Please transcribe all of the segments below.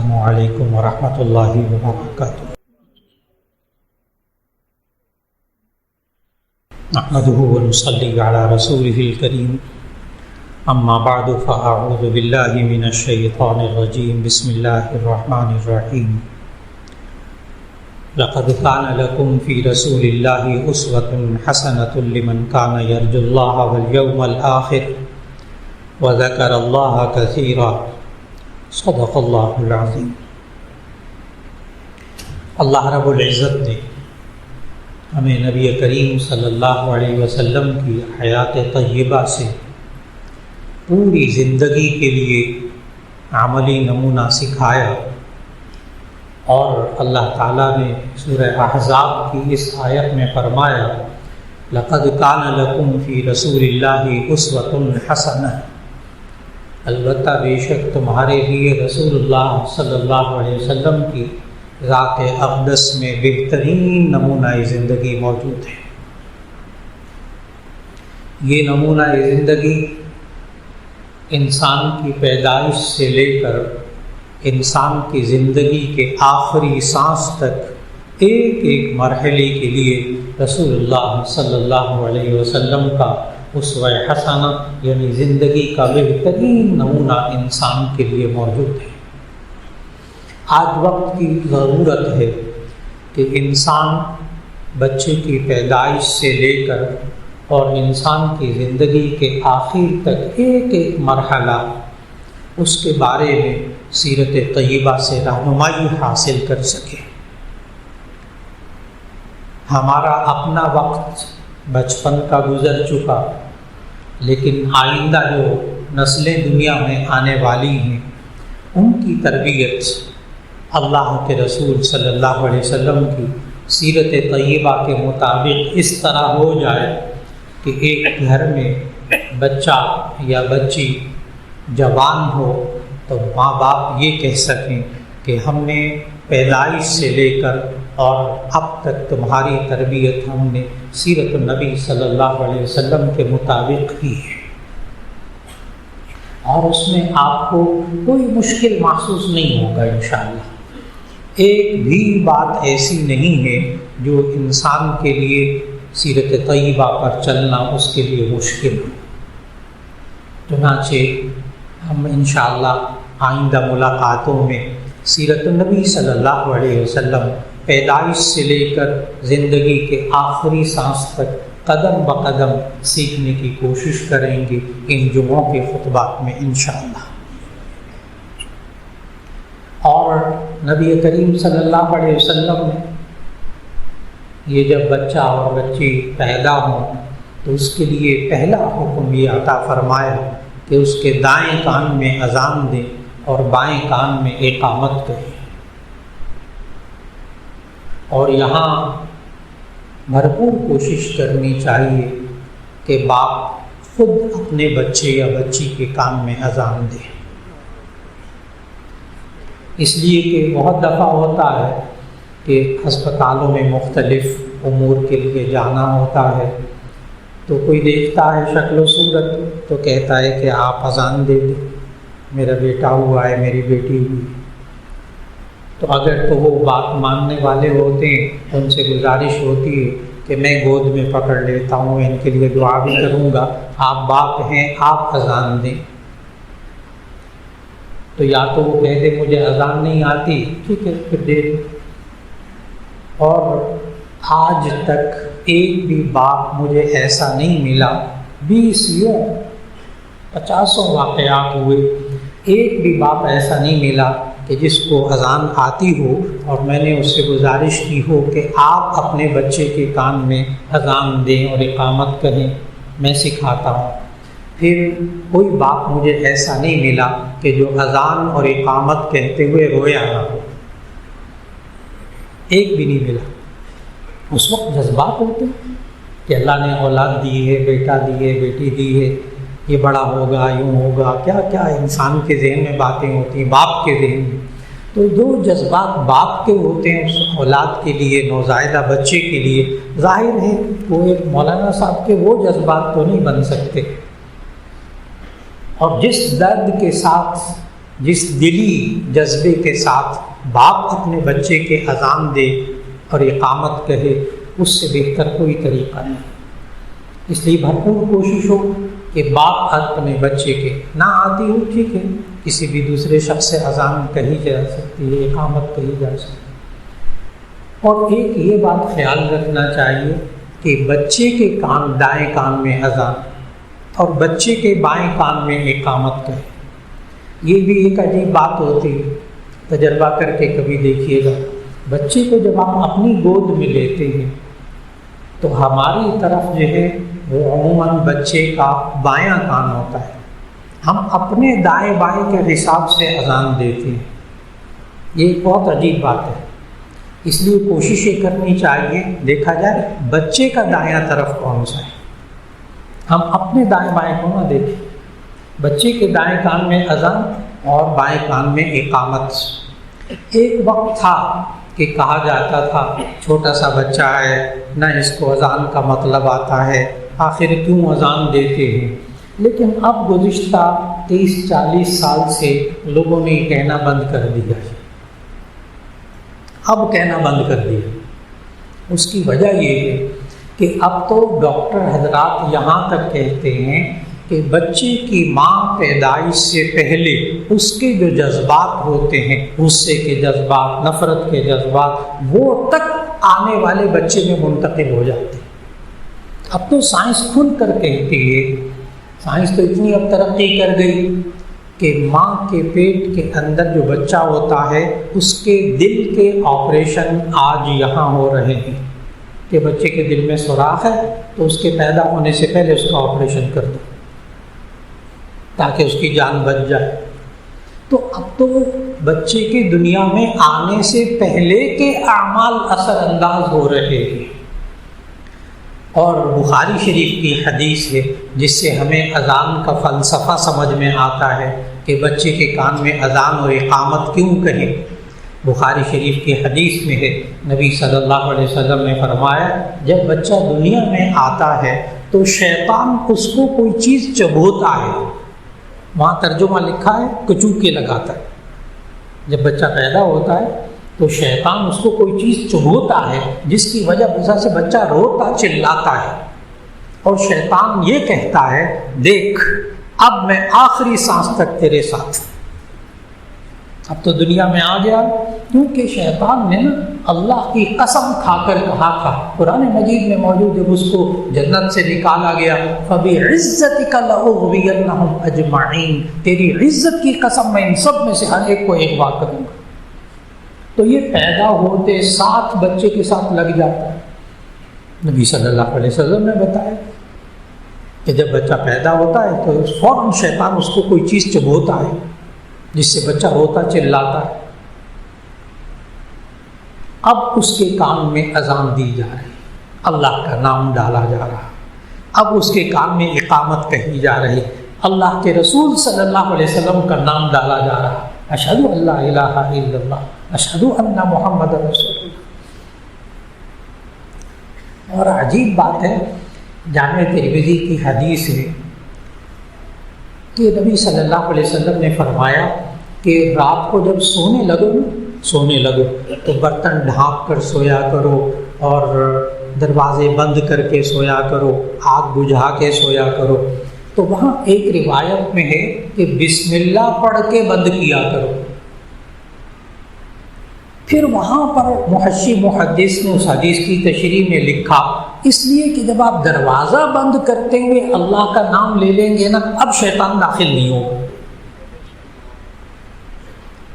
السلام علیکم ورحمۃ اللہ وبرکاتہ۔ نحمده ونصلی علی رسوله الکریم، اما بعد فاعوذ باللہ من الشیطان الرجیم، بسم اللہ الرحمن الرحیم۔ لقد كان لكم في رسول الله أسوة حسنة لمن كان يرجو الله واليوم الآخر وذكر الله كثيرا، صدق اللہ العظیم۔ اللہ رب العزت نے ہمیں نبی کریم صلی اللہ علیہ وسلم کی حیات طیبہ سے پوری زندگی کے لیے عملی نمونہ سکھایا، اور اللہ تعالیٰ نے سورہ احزاب کی اس آیت میں فرمایا لقد كان لكم في رسول الله أسوة حسنة، البتہ بے شک تمہارے لیے رسول اللہ صلی اللہ علیہ وسلم کی ذات اقدس میں بہترین نمونہ زندگی موجود ہے۔ یہ نمونہ زندگی انسان کی پیدائش سے لے کر انسان کی زندگی کے آخری سانس تک ایک ایک مرحلے کے لیے رسول اللہ صلی اللہ علیہ وسلم کا اسوہ حسنہ یعنی زندگی کا بہترین نمونہ انسان کے لیے موجود ہے۔ آج وقت کی ضرورت ہے کہ انسان بچے کی پیدائش سے لے کر اور انسان کی زندگی کے آخر تک ایک ایک مرحلہ اس کے بارے میں سیرت طیبہ سے رہنمائی حاصل کر سکے۔ ہمارا اپنا وقت بچپن کا گزر چکا، لیکن آئندہ جو نسلیں دنیا میں آنے والی ہیں ان کی تربیت اللہ کے رسول صلی اللہ علیہ وسلم کی سیرت طیبہ کے مطابق اس طرح ہو جائے کہ ایک گھر میں بچہ یا بچی جوان ہو تو ماں باپ یہ کہہ سکیں کہ ہم نے پیدائش سے لے کر اور اب تک تمہاری تربیت ہم نے سیرت النبی صلی اللہ علیہ وسلم کے مطابق کی ہے، اور اس میں آپ کو کوئی مشکل محسوس نہیں ہوگا انشاءاللہ۔ ایک بھی بات ایسی نہیں ہے جو انسان کے لیے سیرت طیبہ پر چلنا اس کے لیے مشکل ہو۔ چنانچہ ہم انشاءاللہ آئندہ ملاقاتوں میں سیرت النبی صلی اللہ علیہ وسلم پیدائش سے لے کر زندگی کے آخری سانس تک قدم بقدم سیکھنے کی کوشش کریں گے ان جمعوں کے خطبات میں انشاءاللہ۔ اور نبی کریم صلی اللہ علیہ وسلم نے یہ جب بچہ اور بچی پیدا ہوں تو اس کے لیے پہلا حکم یہ عطا فرمایا کہ اس کے دائیں کان میں اذان دیں اور بائیں کان میں اقامت کریں، اور یہاں بھرپور کوشش کرنی چاہیے کہ باپ خود اپنے بچے یا بچی کے کان میں اذان دے، اس لیے کہ بہت دفعہ ہوتا ہے کہ ہسپتالوں میں مختلف امور کے لیے جانا ہوتا ہے تو کوئی دیکھتا ہے شکل و صورت تو کہتا ہے کہ آپ اذان دے دیں، میرا بیٹا ہوا ہے، میری بیٹی ہوئی۔ تو اگر تو وہ بات ماننے والے ہوتے ہیں تو ان سے گزارش ہوتی ہے کہ میں گود میں پکڑ لیتا ہوں، ان کے لیے دعا بھی کروں گا، آپ باپ ہیں، آپ اذان دیں۔ تو یا تو وہ کہہ دے مجھے اذان نہیں آتی، ٹھیک ہے پھر دے دیں۔ اور آج تک ایک بھی باپ مجھے ایسا نہیں ملا، 20 50 واقعات ہوئے، ایک بھی باپ ایسا نہیں ملا کہ جس کو اذان آتی ہو اور میں نے اس سے گزارش کی ہو کہ آپ اپنے بچے کے کان میں اذان دیں اور اقامت کہیں، میں سکھاتا ہوں۔ پھر کوئی باپ مجھے ایسا نہیں ملا کہ جو اذان اور اقامت کہتے ہوئے رویا نہ ہو، ایک بھی نہیں ملا۔ اس وقت جذبات ہوتے ہیں کہ اللہ نے اولاد دی ہے، بیٹا دی ہے، بیٹی دی ہے، یہ بڑا ہوگا، یوں ہوگا، کیا کیا انسان کے ذہن میں باتیں ہوتی ہیں، باپ کے ذہن میں۔ تو جو جذبات باپ کے ہوتے ہیں اس اولاد کے لیے، نوزائیدہ بچے کے لیے، ظاہر ہے وہ ایک مولانا صاحب کے وہ جذبات تو نہیں بن سکتے، اور جس درد کے ساتھ جس دلی جذبے کے ساتھ باپ اپنے بچے کے اذان دے اور اقامت کہے، اس سے بہتر کوئی طریقہ نہیں۔ اس لیے بھرپور کوشش ہو کہ باپ اپنے بچے کے نہ آتی ہو، ٹھیک ہے، کسی بھی دوسرے شخص سے اذان کہی جا سکتی ہے، اقامت کہی جا سکتی ہے۔ اور ایک یہ بات خیال رکھنا چاہیے کہ بچے کے کان دائیں کان میں اذان اور بچے کے بائیں کان میں اقامت کہے، یہ بھی ایک عجیب بات ہوتی ہے۔ تجربہ کر کے کبھی دیکھیے گا، بچے کو جب آپ اپنی گود میں لیتے ہیں تو ہماری طرف جو ہے وہ عموماً بچے کا بایاں کان ہوتا ہے، ہم اپنے دائیں بائیں کے حساب سے اذان دیتے ہیں۔ یہ ایک بہت عجیب بات ہے، اس لیے کوشش یہ کرنی چاہیے دیکھا جائے بچے کا دایاں طرف کون سا ہے، ہم اپنے دائیں بائیں کو نہ دیکھیں۔ بچے کے دائیں کان میں اذان اور بائیں کان میں اقامت۔ ایک وقت تھا کہ کہا جاتا تھا چھوٹا سا بچہ ہے، نہ اس کو اذان کا مطلب آتا ہے، آخر کیوں اذان دیتے ہیں۔ لیکن اب گزشتہ 30-40 سال سے لوگوں نے یہ کہنا بند کر دیا ہے، اب کہنا بند کر دیا۔ اس کی وجہ یہ ہے کہ اب تو ڈاکٹر حضرات یہاں تک کہتے ہیں کہ بچے کی ماں پیدائش سے پہلے اس کے جو جذبات ہوتے ہیں، غصے کے جذبات، نفرت کے جذبات، وہ تک آنے والے بچے میں منتقل ہو جاتے ہیں۔ اب تو سائنس کھل کر کہتی ہے، سائنس تو اتنی اب ترقی کر گئی کہ ماں کے پیٹ کے اندر جو بچہ ہوتا ہے اس کے دل کے آپریشن آج یہاں ہو رہے ہیں کہ بچے کے دل میں سوراخ ہے تو اس کے پیدا ہونے سے پہلے اس کا آپریشن کر دو تاکہ اس کی جان بچ جائے۔ تو اب تو بچے کی دنیا میں آنے سے پہلے کے اعمال اثر انداز ہو رہے ہیں۔ اور بخاری شریف کی حدیث ہے جس سے ہمیں اذان کا فلسفہ سمجھ میں آتا ہے کہ بچے کے کان میں اذان اور اقامت کیوں کہیں۔ بخاری شریف کی حدیث میں ہے، نبی صلی اللہ علیہ وسلم نے فرمایا جب بچہ دنیا میں آتا ہے تو شیطان اس کو کوئی چیز چبھوتا ہے، وہاں ترجمہ لکھا ہے کچوکے لگاتا ہے۔ جب بچہ پیدا ہوتا ہے تو شیطان اس کو کوئی چیز چبھوتا ہے جس کی وجہ سے بچہ روتا چلاتا ہے، اور شیطان یہ کہتا ہے دیکھ اب میں آخری سانس تک تیرے ساتھ۔ اب تو دنیا میں آ گیا کیونکہ شیطان نے نا اللہ کی قسم کھا کر کہا تھا، قرآن مجید میں موجود ہے، اس کو جنت سے نکالا گیا فَبِعِزَّتِكَ لَأُغْوِيَنَّهُمْ أَجْمَعِينَ، تیری عزت کی قسم میں ان سب میں سے ہر ایک کو اغوا کروں گا۔ تو یہ پیدا ہوتے ساتھ بچے کے ساتھ لگ جاتا ہے۔ نبی صلی اللہ علیہ وسلم نے بتایا کہ جب بچہ پیدا ہوتا ہے تو فوراً شیطان اس کو کوئی چیز چبھوتا ہے جس سے بچہ روتا چلاتا ہے۔ اب اس کے کان میں اذان دی جا رہی، اللہ کا نام ڈالا جا رہا، اب اس کے کان میں اقامت کہی جا رہی، اللہ کے رسول صلی اللہ علیہ وسلم کا نام ڈالا جا رہا، اشہد ان لا الہ الا اللہ، اشہد ان محمد رسول اللہ۔ اور عجیب بات ہے، جامع ترمذی کی حدیث ہے کہ نبی صلی اللہ علیہ وسلم نے فرمایا کہ رات کو جب سونے لگو تو برتن ڈھانپ کر سویا کرو اور دروازے بند کر کے سویا کرو، آگ بجھا کے سویا کرو۔ تو وہاں ایک روایت میں ہے کہ بسم اللہ پڑھ کے بند کیا کرو۔ پھر وہاں پر محدث نے اس حدیث کی تشریح میں لکھا اس لیے کہ جب آپ دروازہ بند کرتے ہوئے اللہ کا نام لے لیں گے نا، اب شیطان داخل نہیں ہوگا،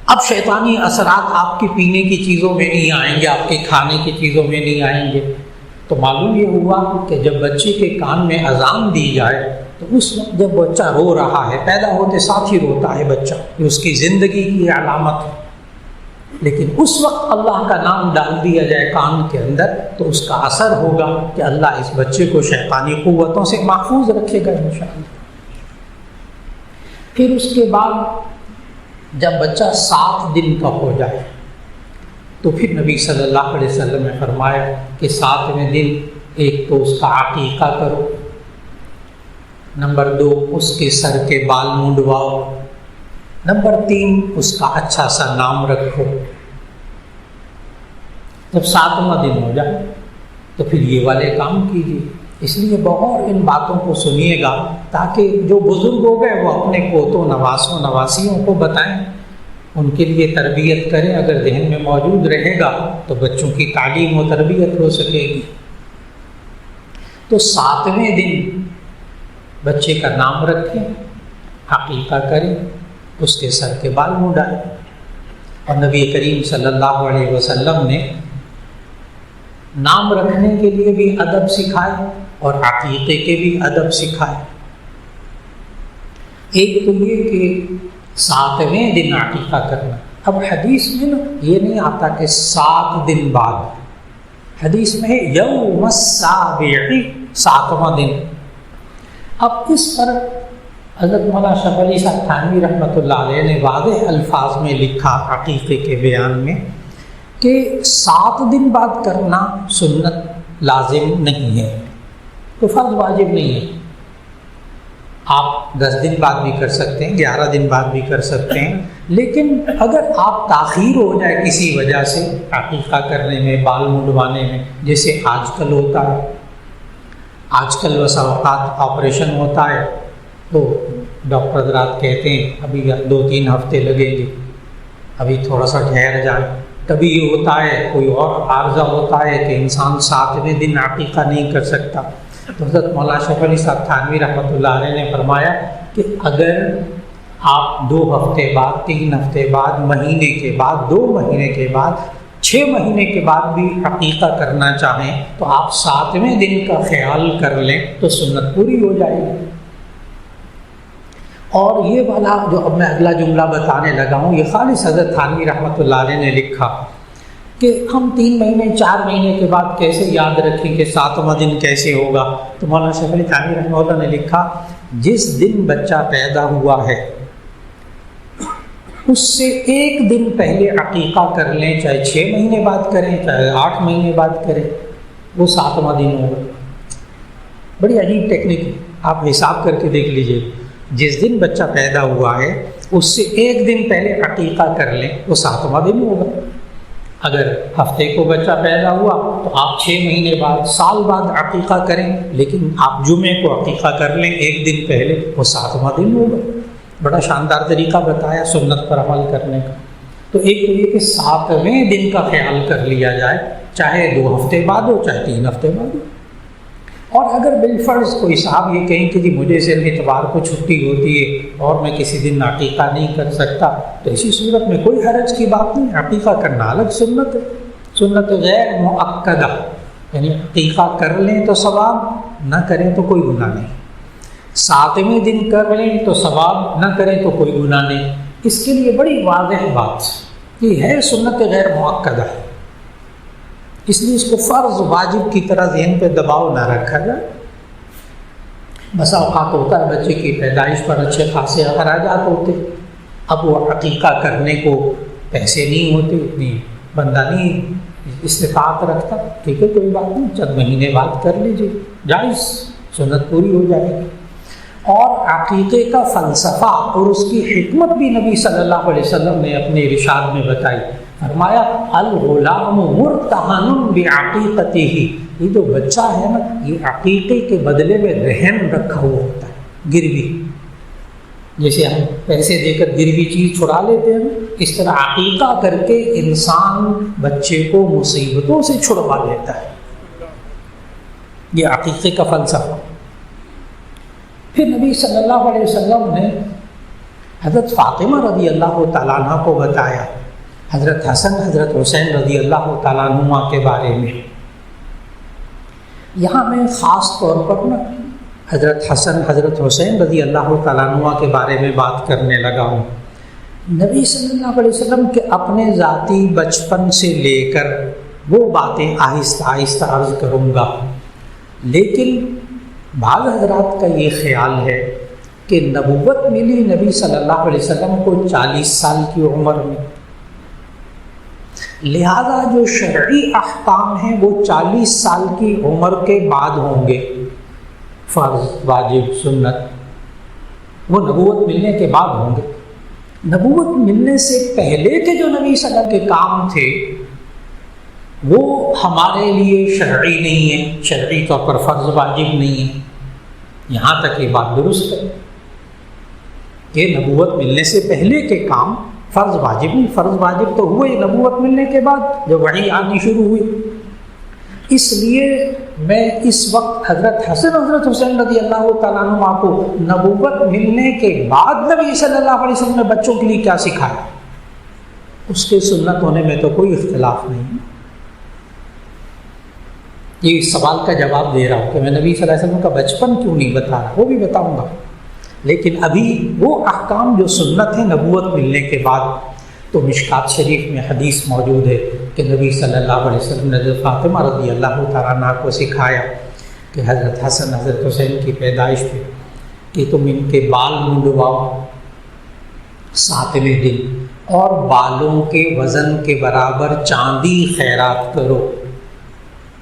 اب شیطانی اثرات آپ کی پینے کی چیزوں میں نہیں آئیں گے، آپ کے کھانے کی چیزوں میں نہیں آئیں گے۔ تو معلوم یہ ہوا کہ جب بچے کے کان میں اذان دی جائے تو اس وقت جب بچہ رو رہا ہے، پیدا ہوتے ساتھ ہی روتا ہے بچہ، یہ اس کی زندگی کی علامت ہے، لیکن اس وقت اللہ کا نام ڈال دیا جائے کان کے اندر تو اس کا اثر ہوگا کہ اللہ اس بچے کو شیطانی قوتوں سے محفوظ رکھے گا انشاءاللہ۔ پھر اس کے بعد جب بچہ 7 دن کا ہو جائے تو پھر نبی صلی اللہ علیہ وسلم نے فرمایا کہ 7ویں دن ایک تو اس کا عقیقہ کرو، نمبر 2 اس کے سر کے بال منڈواؤ، نمبر 3، اس کا اچھا سا نام رکھو۔ جب 7واں دن ہو جائے تو پھر یہ والے کام کیجیے۔ اس لیے بغور ان باتوں کو سنیے گا تاکہ جو بزرگ ہو گئے وہ اپنے پوتوں نواسوں نواسیوں کو بتائیں، ان کے لیے تربیت کریں۔ اگر ذہن میں موجود رہے گا تو بچوں کی تعلیم و تربیت ہو سکے گی۔ تو 7ویں دن بچے کا نام رکھیں، عقیقہ کریں، اس کے سر کے بال منڈائیں۔ اور نبی کریم صلی اللہ علیہ وسلم نے نام رکھنے کے لیے بھی ادب سکھائے اور عقیقے کے بھی ادب سکھائے۔ ایک تو یہ کہ 7ویں دن عقیقہ کرنا۔ اب حدیث میں نا یہ نہیں آتا کہ 7 دن بعد، حدیث میں ہے یوم السابع، 7واں دن۔ اب اس پر حضرت مولانا شرف علی صاحب تھانوی رحمۃ اللہ علیہ نے واضح الفاظ میں لکھا عقیقے کے بیان میں کہ 7 دن بعد کرنا سنت لازم نہیں ہے، تو فرض واجب نہیں ہے۔ آپ 10 دن بعد بھی کر سکتے ہیں، 11 دن بعد بھی کر سکتے ہیں، لیکن اگر آپ تاخیر ہو جائے کسی وجہ سے عقیقہ کرنے میں، بال منڈوانے میں، جیسے آج کل ہوتا ہے، آج کل بسا اوقات آپریشن ہوتا ہے تو ڈاکٹر حضرات کہتے ہیں ابھی 2-3 ہفتے لگیں گے، ابھی تھوڑا سا ٹھہر جائیں۔ کبھی یہ ہوتا ہے کوئی اور عارضہ ہوتا ہے کہ انسان 7ویں دن عقیقہ نہیں کر سکتا، تو حضرت مولانا شرف علی صاحب تھانوی رحمۃ اللہ علیہ نے فرمایا کہ اگر آپ 2 ہفتے بعد، 3 ہفتے بعد، مہینے کے بعد، 2 مہینے کے بعد، 6 مہینے کے بعد بھی عقیقہ کرنا چاہیں تو آپ 7ویں دن کا خیال کر لیں تو سنت پوری ہو جائے گی۔ اور یہ والا جو اب میں اگلا جملہ بتانے لگا ہوں، یہ خالص حضرت تھانوی رحمۃ اللہ علیہ نے لکھا کہ ہم 3 مہینے 4 مہینے کے بعد کیسے یاد رکھیں کہ 7واں دن کیسے ہوگا۔ تو مولانا شرف علی تھانوی رحمۃ اللہ نے لکھا جس دن بچہ پیدا ہوا ہے اس سے 1 دن پہلے عقیقہ کر لیں، چاہے 6 مہینے بعد کریں، چاہے 8 مہینے بعد کریں، وہ 7واں دن ہوگا۔ بڑی عجیب ٹیکنیک ہے، آپ حساب کر کے دیکھ لیجئے۔ جس دن بچہ پیدا ہوا ہے اس سے 1 دن پہلے عقیقہ کر لیں، وہ 7واں دن ہوگا۔ اگر ہفتے کو بچہ پیدا ہوا تو آپ 6 مہینے بعد، سال بعد عقیقہ کریں، لیکن آپ جمعے کو عقیقہ کر لیں 1 دن پہلے، وہ 7واں دن ہوگا۔ بڑا شاندار طریقہ بتایا سنت پر عمل کرنے کا۔ تو ایک تو یہ کہ 7ویں دن کا خیال کر لیا جائے، چاہے 2 ہفتے بعد ہو، چاہے 3 ہفتے بعد ہو۔ اور اگر بالفرض کوئی صاحب یہ کہیں کہ جی مجھے صرف اتوار کو چھٹی ہوتی ہے اور میں کسی دن عقیقہ نہیں کر سکتا، تو اسی صورت میں کوئی حرج کی بات نہیں، عقیقہ کرنا الگ سنت ہے، سنت غیر مؤکدہ، یعنی عقیقہ کر لیں تو ثواب، نہ کریں تو کوئی گناہ نہیں۔ 7ویں دن کر لیں تو ثواب، نہ کریں تو کوئی گناہ نہیں۔ اس کے لیے بڑی واضح بات یہ ہے، سنت غیر مؤکدہ ہے، اس لیے اس کو فرض واجب کی طرح ذہن پہ دباؤ نہ رکھا جائے۔ بسا اوقات ہوتا ہے بچے کی پیدائش پر اچھے خاصے اخراجات ہوتے، اب وہ عقیقہ کرنے کو پیسے نہیں ہوتے، اتنی بندہ نہیں استطاعت رکھتا، ٹھیک ہے کوئی بات نہیں، چند مہینے بعد کر لیجیے، جائز، سنت پوری ہو جائے گی۔ اور عقیقے کا فلسفہ اور اس کی حکمت بھی نبی صلی اللہ علیہ وسلم نے اپنے ارشاد میں بتائی۔ فرمایا الغلام مرتہن بعقیقتہ، یہ جو بچہ ہے نا یہ عقیقے کے بدلے میں رہن رکھا ہوا ہوتا ہے، گروی، جیسے ہم پیسے دے کر گروی چیز چھڑا لیتے ہیں، اس طرح عقیقہ کر کے انسان بچے کو مصیبتوں سے چھڑوا لیتا ہے، یہ عقیقے کا فلسفہ۔ پھر نبی صلی اللہ علیہ وسلم نے حضرت فاطمہ رضی اللہ تعالیٰ عنہ کو بتایا، حضرت حسن حضرت حسین رضی اللہ تعالیٰ عنہ کے بارے میں۔ یہاں میں خاص طور پر نا حضرت حسن حضرت حسین رضی اللہ تعالیٰ عنہ کے بارے میں بات کرنے لگا ہوں۔ نبی صلی اللہ علیہ وسلم کے اپنے ذاتی بچپن سے لے کر وہ باتیں آہستہ آہستہ عرض کروں گا، لیکن بعض حضرات کا یہ خیال ہے کہ نبوت ملی نبی صلی اللہ علیہ وسلم کو 40 سال کی عمر میں، لہذا جو شرعی احکام ہیں وہ 40 سال کی عمر کے بعد ہوں گے، فرض واجب سنت وہ نبوت ملنے کے بعد ہوں گے۔ نبوت ملنے سے پہلے کے جو نبی صلی اللہ علیہ وسلم کے کام تھے وہ ہمارے لیے شرعی نہیں ہے، شرعی طور پر فرض واجب نہیں ہے۔ یہاں تک یہ بات درست ہے کہ نبوت ملنے سے پہلے کے کام فرض واجب نہیں، فرض واجب تو ہوئے نبوت ملنے کے بعد جب وحی آنی شروع ہوئی۔ اس لیے میں اس وقت حضرت حسن حضرت حسین رضی اللہ تعالیٰ عنہ کو نبوت ملنے کے بعد نبی صلی اللہ علیہ وسلم نے بچوں کے لیے کیا سکھایا، اس کے سنت ہونے میں تو کوئی اختلاف نہیں۔ یہ اس سوال کا جواب دے رہا ہوں کہ میں نبی صلی اللہ علیہ وسلم کا بچپن کیوں نہیں بتا رہا، وہ بھی بتاؤں گا، لیکن ابھی وہ احکام جو سنت ہیں نبوت ملنے کے بعد، تو مشکات شریف میں حدیث موجود ہے کہ نبی صلی اللہ علیہ وسلم نے حضرت فاطمہ رضی اللہ تعالیٰ عنہ کو سکھایا کہ حضرت حسن حضرت حسین کی پیدائش پہ کہ تم ان کے بال منڈواؤ 7ویں دن اور بالوں کے وزن کے برابر چاندی خیرات کرو،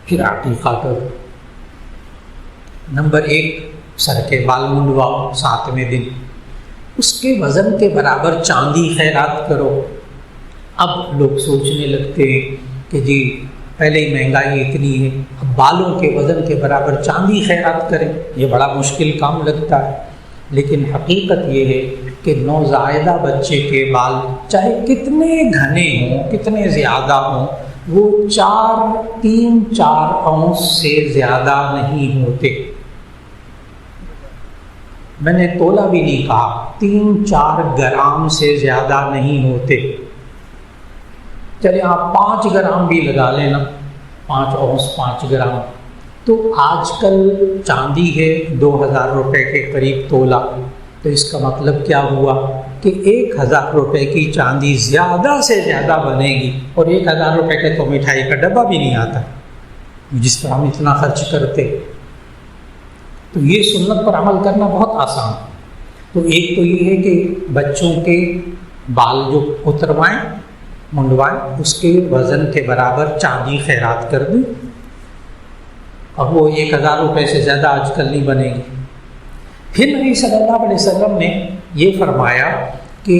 پھر عقیقہ کرو۔ نمبر 1، سر کے بال منڈواؤ 7ویں دن، اس کے وزن کے برابر چاندی خیرات کرو۔ اب لوگ سوچنے لگتے ہیں کہ جی پہلے ہی مہنگائی اتنی ہے، اب بالوں کے وزن کے برابر چاندی خیرات کریں، یہ بڑا مشکل کام لگتا ہے۔ لیکن حقیقت یہ ہے کہ نوزائیدہ بچے کے بال چاہے کتنے گھنے ہوں، کتنے زیادہ ہوں، وہ 3-4 اونس سے زیادہ نہیں ہوتے۔ میں نے تولا بھی نہیں کہا، 3-4 گرام سے زیادہ نہیں ہوتے۔ چلے آپ 5 گرام بھی لگا لینا، 5 اونس 5 گرام، تو آج کل چاندی ہے 2000 روپے کے قریب تولا، تو اس کا مطلب کیا ہوا کہ 1000 روپے کی چاندی زیادہ سے زیادہ بنے گی، اور 1000 روپے کے تو مٹھائی کا ڈبہ بھی نہیں آتا جس پر ہم اتنا خرچ کرتے۔ تو یہ سنت پر عمل کرنا بہت آسان۔ تو ایک تو یہ ہے کہ بچوں کے بال جو اتروائیں منڈوائیں، اس کے وزن کے برابر چاندی خیرات کر دیں، اور وہ 1000 روپے سے زیادہ آج کل نہیں بنے گی۔ پھر نبی صلی اللہ علیہ وسلم نے یہ فرمایا کہ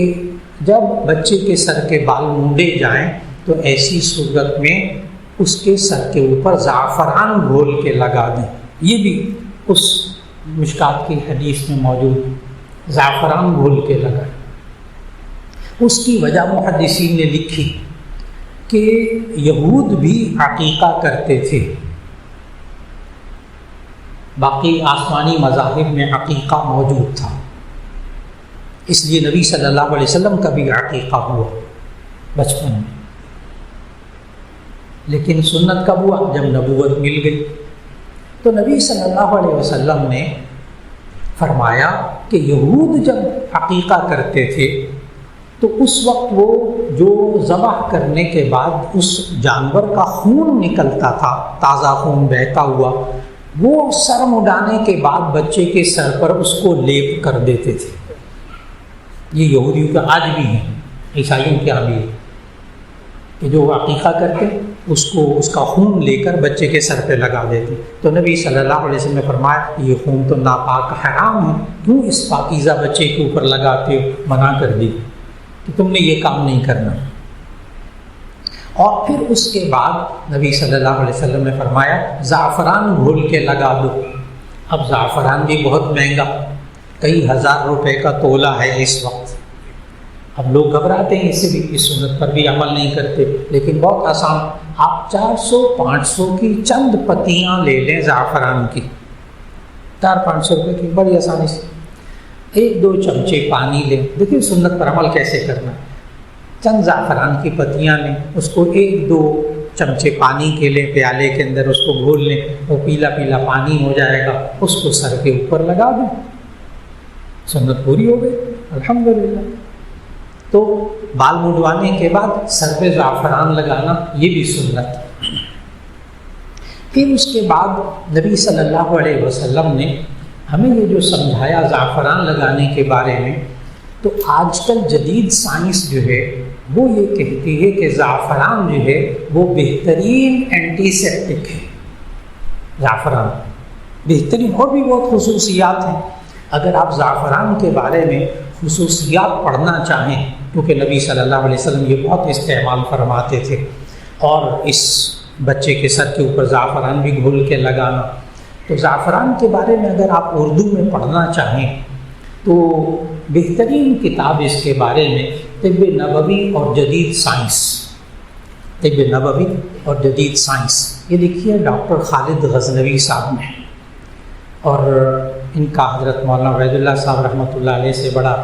جب بچے کے سر کے بال مونڈے جائیں تو ایسی صورت میں اس کے سر کے اوپر زعفران گھول کے لگا دیں۔ یہ بھی اس مشکات کی حدیث میں موجود، زعفران گھول کے لگائیں۔ اس کی وجہ محدثین نے لکھی کہ یہود بھی عقیقہ کرتے تھے، باقی آسمانی مذاہب میں عقیقہ موجود تھا، اس لیے نبی صلی اللہ علیہ وسلم کا بھی عقیقہ ہوا بچپن میں۔ لیکن سنت کب ہوا؟ جب نبوت مل گئی۔ تو نبی صلی اللہ علیہ وسلم نے فرمایا کہ یہود جب عقیقہ کرتے تھے تو اس وقت وہ جو ذبح کرنے کے بعد اس جانور کا خون نکلتا تھا، تازہ خون بہتا ہوا، وہ سر مڈانے کے بعد بچے کے سر پر اس کو لیپ کر دیتے تھے۔ یہ یہودیوں کا آج بھی ہے، عیسائیوں کے یہاں بھی ہے کہ جو عقیقہ کرتے اس کا خون لے کر بچے کے سر پہ لگا دیتے۔ تو نبی صلی اللہ علیہ وسلم نے فرمایا یہ خون تو ناپاک حرام ہے، کیوں اس پاکیزہ بچے کے اوپر لگاتے ہو؟ منع کر دی کہ تم نے یہ کام نہیں کرنا۔ اور پھر اس کے بعد نبی صلی اللہ علیہ وسلم نے فرمایا زعفران گھول کے لگا دو۔ اب زعفران بھی بہت مہنگا، کئی ہزار روپے کا تولا ہے اس وقت۔ اب لوگ گھبراتے ہیں اس سے بھی، اس سنت پر بھی عمل نہیں کرتے، لیکن بہت آسان، آپ 400-500 کی چند پتیاں لے لیں زعفران کی، 400-500 روپے کی، بڑی آسانی سے 1-2 چمچے پانی لیں۔ دیکھیں سنت پر عمل کیسے کرنا، چند زعفران کی پتیاں لیں، اس کو 1-2 چمچے پانی کے لیں، پیالے کے اندر اس کو گھول لیں، وہ پیلا پیلا پانی ہو جائے گا، اس کو سر کے اوپر لگا دیں، سنت پوری ہو گئی الحمدللہ۔ تو بال منڈوانے کے بعد سر پہ زعفران لگانا یہ بھی سنت۔ پھر اس کے بعد نبی صلی اللہ علیہ وسلم نے ہمیں یہ جو سمجھایا زعفران لگانے کے بارے میں، تو آج کل جدید سائنس جو ہے وہ یہ کہتی ہے کہ زعفران جو ہے وہ بہترین اینٹی سیپٹک ہے۔ زعفران بہترین، اور بھی بہت خصوصیات ہیں۔ اگر آپ زعفران کے بارے میں خصوصیات پڑھنا چاہیں، کیونکہ نبی صلی اللہ علیہ وسلم یہ بہت استعمال فرماتے تھے، اور اس بچے کے سر کے اوپر زعفران بھی گھول کے لگانا، تو زعفران کے بارے میں اگر آپ اردو میں پڑھنا چاہیں تو بہترین کتاب اس کے بارے میں طب نبوی اور جدید سائنس، طب نبوی اور جدید سائنس، یہ لکھی ہے ڈاکٹر خالد غزنوی صاحب نے، اور ان کا حضرت مولانا عبید اللہ صاحب رحمۃ اللہ علیہ سے بڑا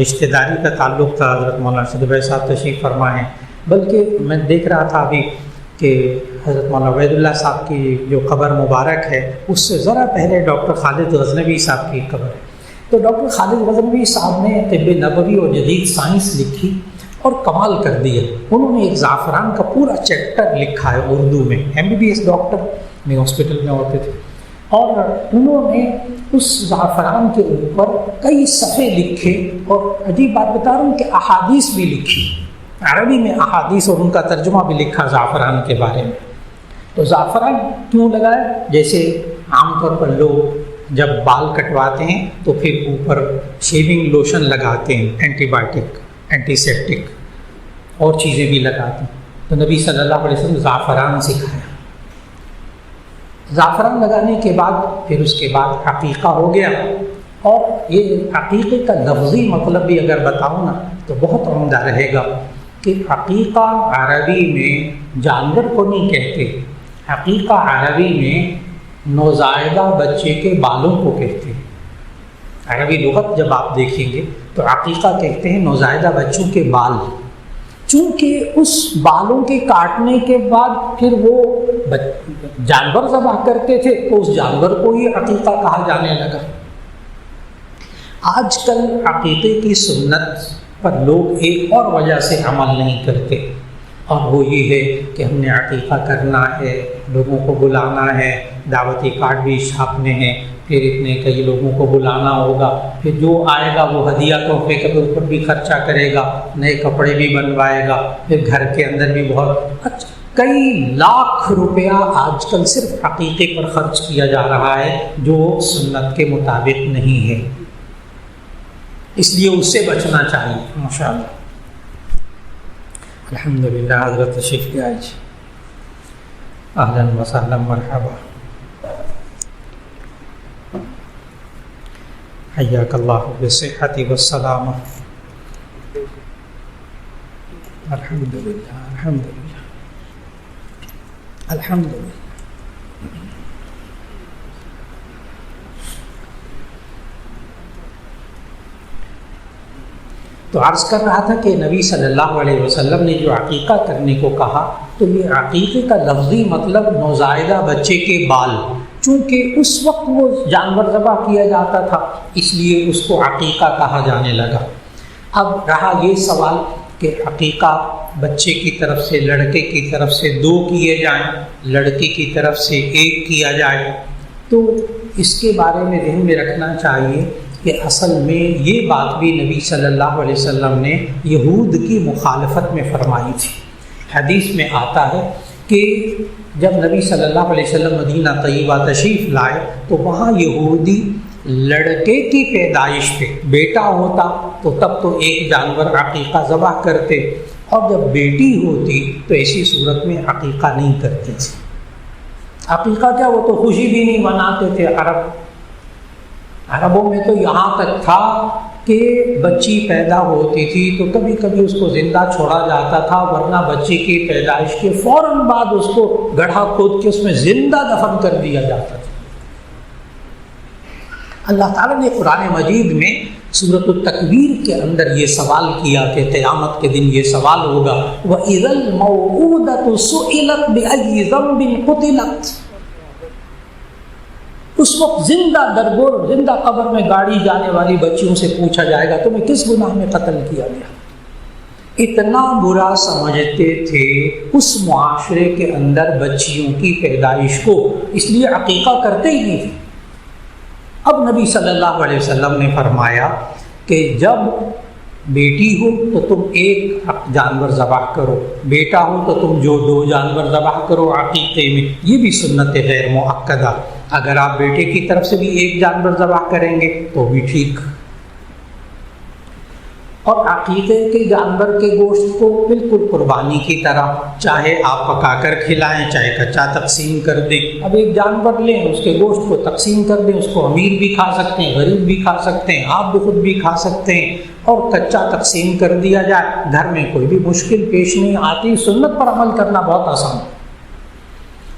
رشتہ داری کا تعلق تھا۔ حضرت مولانا ارشد بھائی صاحب تشریف فرما ہیں، بلکہ میں دیکھ رہا تھا ابھی کہ حضرت مولانا عبید اللہ صاحب کی جو قبر مبارک ہے اس سے ذرا پہلے ڈاکٹر خالد غزنوی صاحب کی قبر ہے، تو ڈاکٹر خالد غزنوی صاحب نے طب نبوی اور جدید سائنس لکھی اور کمال کر دیا۔ انہوں نے ایک زعفران کا پورا چیپٹر لکھا ہے اردو میں، MBBS ڈاکٹر میں ہاسپٹل میں ہوتے تھے، اور انہوں نے اس زعفران کے اوپر کئی صفحے لکھے، اور عجیب بات بتا رہا ہوں کہ احادیث بھی لکھی، عربی میں احادیث، اور ان کا ترجمہ بھی لکھا زعفران کے بارے میں۔ تو زعفران کیوں لگائے؟ جیسے عام طور پر لوگ جب بال کٹواتے ہیں تو پھر اوپر شیونگ لوشن لگاتے ہیں، اینٹی بائیوٹک، اینٹی سیپٹک اور چیزیں بھی لگاتے ہیں، تو نبی صلی اللہ علیہ وسلم زعفران سکھایا۔ زعفران لگانے کے بعد پھر اس کے بعد عقیقہ ہو گیا، اور یہ عقیقے کا لفظی مطلب بھی اگر بتاؤں نا تو بہت عمدہ رہے گا کہ عقیقہ عربی میں جانور کو نہیں کہتے، عقیقہ عربی میں نوزائیدہ بچے کے بالوں کو کہتے ہیں۔ عربی لغت جب آپ دیکھیں گے تو عقیقہ کہتے ہیں نوزائیدہ بچوں کے بال، چونکہ اس بالوں کے کاٹنے کے بعد پھر وہ جانور ذبح کرتے تھے تو اس جانور کو ہی عقیقہ کہا جانے لگا۔ آج کل عقیقے کی سنت پر لوگ ایک اور وجہ سے عمل نہیں کرتے، اور وہ یہ ہے کہ ہم نے عقیقہ کرنا ہے، لوگوں کو بلانا ہے، دعوتی کارڈ بھی چھاپنے ہیں، پھر اتنے کئی لوگوں کو بلانا ہوگا، پھر جو آئے گا وہ ہدیہ تحفے کے اوپر بھی خرچہ کرے گا، نئے کپڑے بھی بنوائے گا، پھر گھر کے اندر بھی بہت اچھا کئی لاکھ روپیہ آج کل صرف عقیقے پر خرچ کیا جا رہا ہے، جو سنت کے مطابق نہیں ہے، اس لیے اس سے بچنا چاہیے۔ ماشاءاللہ الحمدللہ، حضرت تشریف لے آئے جی، اہلاً وسہلاً مرحبا، حیاک اللہ بالصحۃ والسلامہ۔ الحمدللہ الحمدللہ الحمدللہ۔ تو عرض کر رہا تھا کہ نبی صلی اللہ علیہ وسلم نے جو عقیقہ کرنے کو کہا تو یہ عقیقے کا لفظی مطلب نوزائیدہ بچے کے بال، چونکہ اس وقت وہ جانور ذبح کیا جاتا تھا اس لیے اس کو عقیقہ کہا جانے لگا۔ اب رہا یہ سوال کہ عقیقہ بچے کی طرف سے، لڑکے کی طرف سے 2 کیے جائیں، لڑکی کی طرف سے 1 کیا جائے، تو اس کے بارے میں ذہن میں رکھنا چاہیے کہ اصل میں یہ بات بھی نبی صلی اللہ علیہ وسلم نے یہود کی مخالفت میں فرمائی تھی۔ حدیث میں آتا ہے کہ جب نبی صلی اللہ علیہ وسلم مدینہ طیبہ تشریف لائے تو وہاں یہودی لڑکے کی پیدائش پہ بیٹا ہوتا تو تب تو 1 جانور عقیقہ ذبح کرتے، اور جب بیٹی ہوتی تو ایسی صورت میں عقیقہ نہیں کرتے تھے۔ عقیقہ کیا، وہ تو خوشی بھی نہیں مناتے تھے۔ عربوں میں تو یہاں تک تھا کہ بچی پیدا ہوتی تھی تو کبھی کبھی اس کو زندہ چھوڑا جاتا تھا، ورنہ بچی کی پیدائش کے فوراً بعد اس کو گڑھا کھود کے اس میں زندہ دفن کر دیا جاتا تھا۔ اللہ تعالیٰ نے قرآن مجید میں سورۃ التکویر کے اندر یہ سوال کیا کہ قیامت کے دن یہ سوال ہوگا، وَإِذَا الْمَوْءُودَةُ سُئِلَتْ بِأَيِّ ذَنبٍ قُتِلَتْ، اس وقت زندہ درگور، زندہ قبر میں گاڑی جانے والی بچیوں سے پوچھا جائے گا تمہیں کس گناہ میں قتل کیا گیا۔ اتنا برا سمجھتے تھے اس معاشرے کے اندر بچیوں کی پیدائش کو، اس لیے عقیقہ کرتے ہی نہیں تھے۔ اب نبی صلی اللہ علیہ وسلم نے فرمایا کہ جب بیٹی ہو تو تم 1 جانور ذبح کرو، بیٹا ہو تو تم جو 2 جانور ذبح کرو عقیقے میں، یہ بھی سنت غیر مؤکدہ۔ اگر آپ بیٹے کی طرف سے بھی 1 جانور ذبح کریں گے تو بھی ٹھیک، اور عقیقے کے جانور کے گوشت کو بالکل قربانی کی طرح چاہے آپ پکا کر کھلائیں چاہے کچا تقسیم کر دیں. اب ایک جانور لیں اس کے گوشت کو تقسیم کر دیں, اس کو امیر بھی کھا سکتے ہیں, غریب بھی کھا سکتے ہیں, آپ بھی خود بھی کھا سکتے ہیں, اور کچا تقسیم کر دیا جائے, گھر میں کوئی بھی مشکل پیش نہیں آتی, سنت پر عمل کرنا بہت آسان ہے.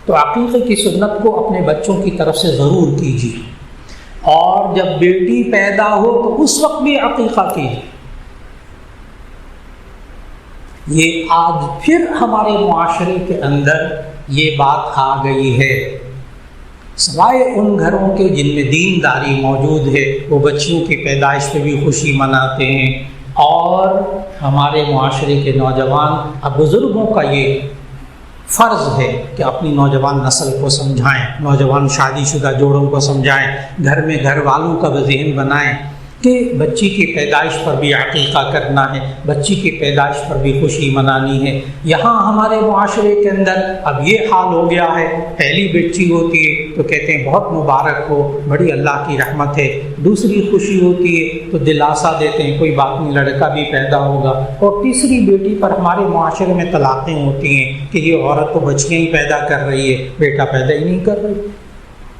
تو عقیقے کی سنت کو اپنے بچوں کی طرف سے ضرور کیجیے, اور جب بیٹی پیدا ہو تو اس وقت بھی عقیقہ کیجیے. یہ آج پھر ہمارے معاشرے کے اندر یہ بات آ گئی ہے, سوائے ان گھروں کے جن میں دینداری موجود ہے وہ بچیوں کی پیدائش پہ بھی خوشی مناتے ہیں, اور ہمارے معاشرے کے نوجوان اب بزرگوں کا یہ فرض ہے کہ اپنی نوجوان نسل کو سمجھائیں, نوجوان شادی شدہ جوڑوں کو سمجھائیں, گھر میں گھر والوں کا ذہن بنائیں کہ بچی کی پیدائش پر بھی عقیقہ کرنا ہے, بچی کی پیدائش پر بھی خوشی منانی ہے. یہاں ہمارے معاشرے کے اندر اب یہ حال ہو گیا ہے, پہلی بچی ہوتی ہے تو کہتے ہیں بہت مبارک ہو, بڑی اللہ کی رحمت ہے. دوسری خوشی ہوتی ہے تو دلاسا دیتے ہیں کوئی بات نہیں لڑکا بھی پیدا ہوگا. اور تیسری بیٹی پر ہمارے معاشرے میں طلاقیں ہوتی ہیں کہ یہ عورت تو بچیاں ہی پیدا کر رہی ہے, بیٹا پیدا ہی نہیں کر رہی.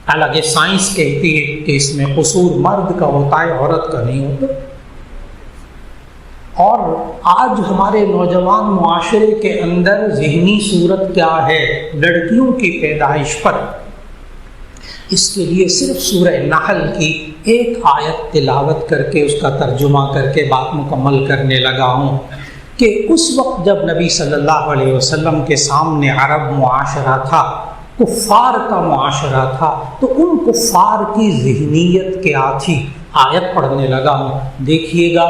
حالانکہ سائنس کہتی ہے کہ اس میں قصور مرد کا ہوتا ہے, عورت کا نہیں ہوتا. اور آج ہمارے نوجوان معاشرے کے اندر ذہنی صورت کیا ہے لڑکیوں کی پیدائش پر, اس کے لیے صرف سورہ نحل کی ایک آیت تلاوت کر کے اس کا ترجمہ کر کے بات مکمل کرنے لگا ہوں کہ اس وقت جب نبی صلی اللہ علیہ وسلم کے سامنے عرب معاشرہ تھا, کفار کا معاشرہ تھا, تو ان کفار کی ذہنیت کیا تھی آیت پڑھنے لگا ہوں. دیکھیے گا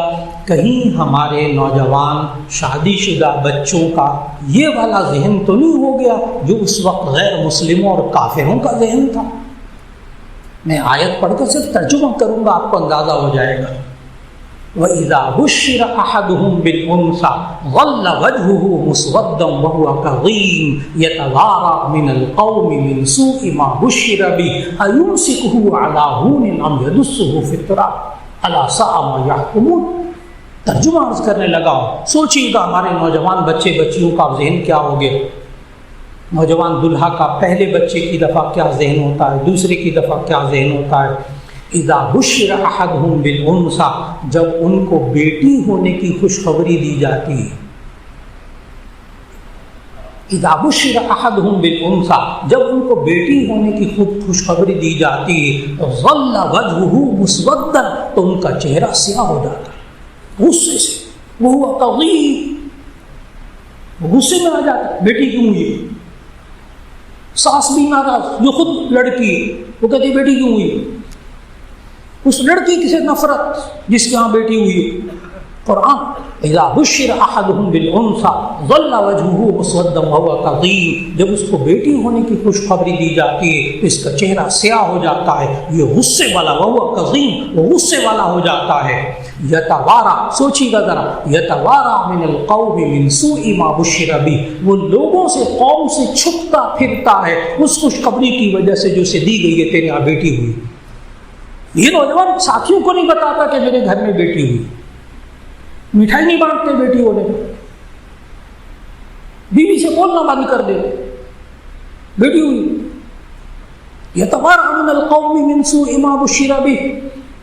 کہیں ہمارے نوجوان شادی شدہ بچوں کا یہ والا ذہن تو نہیں ہو گیا جو اس وقت غیر مسلموں اور کافروں کا ذہن تھا. میں آیت پڑھ کر صرف ترجمہ کروں گا, آپ کو اندازہ ہو جائے گا. وَإِذَا بُشِّرَ أَحَدُهُم بِالْأُنثَىٰ ظَلَّ وَجْهُهُ مُسْوَدًّا وَهُوَ كَظِيمٌ يَتَوَارَىٰ مِنَ الْقَوْمِ مِنْ سُوءِ مَا بُشِّرَ بِهِ أَيُمْسِكُهُ عَلَىٰ هُونٍ أَمْ يَدُسُّهُ فِي التُّرَابِ أَلَا سَاءَ مَا يَحْكُمُونَ. ترجمہ عرض کرنے لگا ہوں, سوچیے گا ہمارے نوجوان بچے بچیوں کا ذہن کیا ہو گیا. نوجوان دلہا کا پہلے بچے کی دفعہ کیا ذہن ہوتا ہے, دوسرے کی دفعہ کیا ذہن ہوتا ہے. اذا بشر احدهم بالانثى, جب ان کو بیٹی ہونے کی خوشخبری دی جاتی ہے. اذا بشر احدهم بالانثى, جب ان کو بیٹی ہونے کی خوشخبری دی جاتی ہے, ظل وجهه مسودا, تو ان کا چہرہ سیاہ ہو جاتا ہے غصے سے. وہ کظیم, غصے میں آ جاتا ہے بیٹی کیوں ہوئی. ساس بھی ناراض جو خود لڑکی وہ کہتی بیٹی کیوں ہوئی. اس لڑکی سے نفرت جس کے ہاں بیٹی ہوئی ہے. قرآن اذا بشر احدهم بالانثى ظل وجهه مسودا وهو كظيم, جب اس کو بیٹی ہونے کی خوشخبری دی جاتی ہے تو اس کا چہرہ سیاہ ہو جاتا ہے, یہ غصے والا, وهو كظيم, وہ غصے والا ہو جاتا ہے. یتوارا, سوچیے گا ذرا, یتوارا من القوم من سوء ما بشر به, وہ لوگوں سے قوم سے چھپتا پھرتا ہے اس خوشخبری کی وجہ سے جو اسے دی گئی ہے تیرے یہاں بیٹی ہوئی. یہ نوجوان ساتھیوں کو نہیں بتاتا کہ میرے گھر میں بیٹی ہوئی, مٹھائی نہیں بانٹتے بیٹی ہونے میں, بیوی سے بولنا بند کر دے بیٹی ہوئی. یتوارا من القوم من سوء ما بشر به,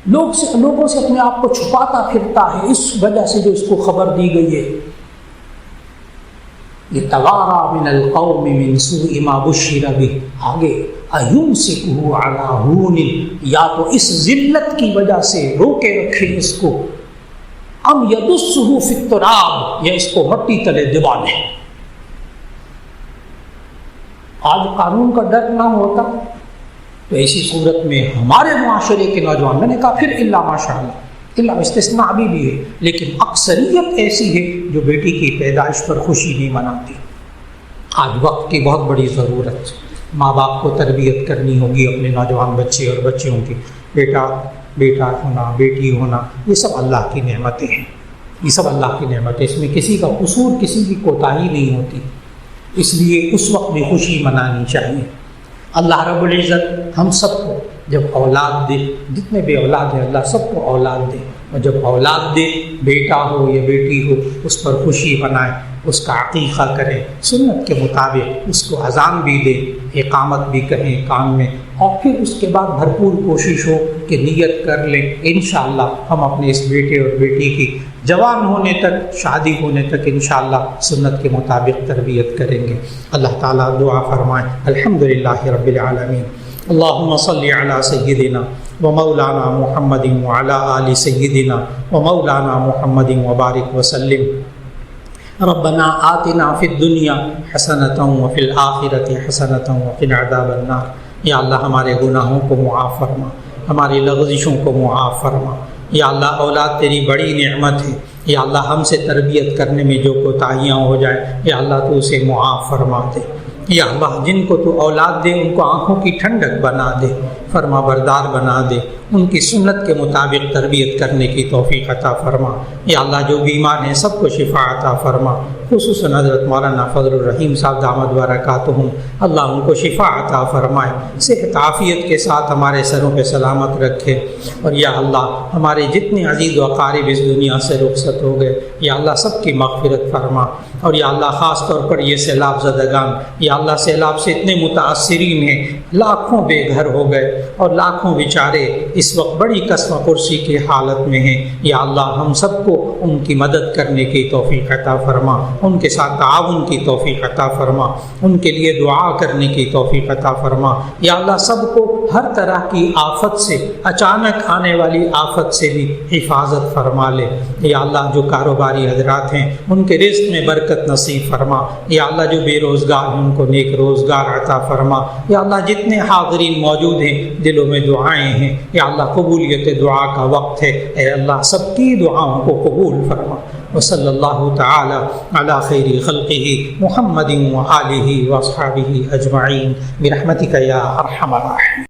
لوگوں سے اپنے آپ کو چھپاتا پھرتا ہے اس وجہ سے جو اس کو خبر دی گئی ہے. یتوارا من القوم من سوء ما بشر به, آگے ایمسکہ علی ہون, یا تو اس ذلت کی وجہ سے روکے رکھے اس کو, ام یدسہ فی التراب, یا اس کو مٹی تلے دبا دے. آج قانون کا ڈر نہ ہوتا تو ایسی صورت میں ہمارے معاشرے کے نوجوان, میں نے کہا پھر الا ماشاءاللہ, الا استثناء بھی ہے, لیکن اکثریت ایسی ہے جو بیٹی کی پیدائش پر خوشی نہیں مناتی. آج وقت کی بہت بڑی ضرورت, ماں باپ کو تربیت کرنی ہوگی اپنے نوجوان بچے اور بچیوں کی. بیٹا ہونا, بیٹی ہونا, یہ سب اللہ کی نعمتیں ہیں, یہ سب اللہ کی نعمتیں, اس میں کسی کا قصور, کسی کی کوتاہی نہیں ہوتی. اس لیے اس وقت بھی خوشی منانی چاہیے. اللہ رب العزت ہم سب کو جب اولاد دے, جتنے بھی اولاد ہیں اللہ سب کو اولاد دے, اور جب اولاد دے، بیٹا ہو یا بیٹی ہو، اس پر خوشی منائیں، اس کا عقیقہ کریں، سنت کے مطابق اس کو اذان بھی دیں، اقامت بھی کہیں کان میں، اور پھر اس کے بعد بھرپور کوشش ہو کہ نیت کر لیں انشاءاللہ ہم اپنے اس بیٹے اور بیٹی کی جوان ہونے تک، شادی ہونے تک انشاءاللہ سنت کے مطابق تربیت کریں گے۔ اللہ تعالیٰ دعا فرمائیں۔ الحمدللہ رب العالمین۔ اللہم صلی علی سیدنا و مولانا محمد وعلی آل سیدنا و مولانا محمد وبارک وسلم۔ ربنا آتنا فی الدنیا حسنۃ وفی الآخرۃ حسنۃ وقنا عذاب النار۔ یا اللہ ہمارے گناہوں کو معاف فرما، ہماری لغزشوں کو معاف فرما۔ یا اللہ اولاد تیری بڑی نعمت ہے، یا اللہ ہم سے تربیت کرنے میں جو کوتاہیاں ہو جائیں یا اللہ تو اسے معاف فرما دے۔ یا اللہ جن کو تو اولاد دے ان کو آنکھوں کی ٹھنڈک بنا دے، فرما بردار بنا دے، ان کی سنت کے مطابق تربیت کرنے کی توفیق عطا فرما۔ یا اللہ جو بیمار ہیں سب کو شفا عطا فرما، خصوصاً حضرت مولانا فضل الرحیم صاحب دامت برکاتہم، اللہ ان کو شفا عطا فرمائے، صحت عافیت کے ساتھ ہمارے سروں پہ سلامت رکھے۔ اور یا اللہ ہمارے جتنے عزیز و اقارب اس دنیا سے رخصت ہو گئے، یا اللہ سب کی مغفرت فرما۔ اور یا اللہ خاص طور پر یہ سیلاب زدگان، یا اللہ سیلاب سے اتنے متاثرین ہیں، لاکھوں بے گھر ہو گئے اور لاکھوں بیچارے اس وقت بڑی قسم پرسی کی حالت میں ہیں۔ یا اللہ ہم سب کو ان کی مدد کرنے کی توفیق عطا فرما، ان کے ساتھ تعاون کی توفیق عطا فرما، ان کے لیے دعا کرنے کی توفیق عطا فرما۔ یا اللہ سب کو ہر طرح کی آفت سے، اچانک آنے والی آفت سے بھی حفاظت فرما لے۔ یا اللہ جو کاروباری حضرات ہیں ان کے رزق میں برکت نصیب فرما۔ یا اللہ جو بے روزگار ہیں ان کو نیک روزگار عطا فرما۔ یا اللہ جتنے حاضرین موجود ہیں دلوں میں دعائیں ہیں، یا اللہ قبولیت دعا کا وقت ہے، اے اللہ سب کی دعاؤں کو قبول فرما۔ وصلی اللہ تعالی علی خیر خلقہ محمد وآلہ واصحابہ اجمعین برحمتک یا ارحم الراحمین۔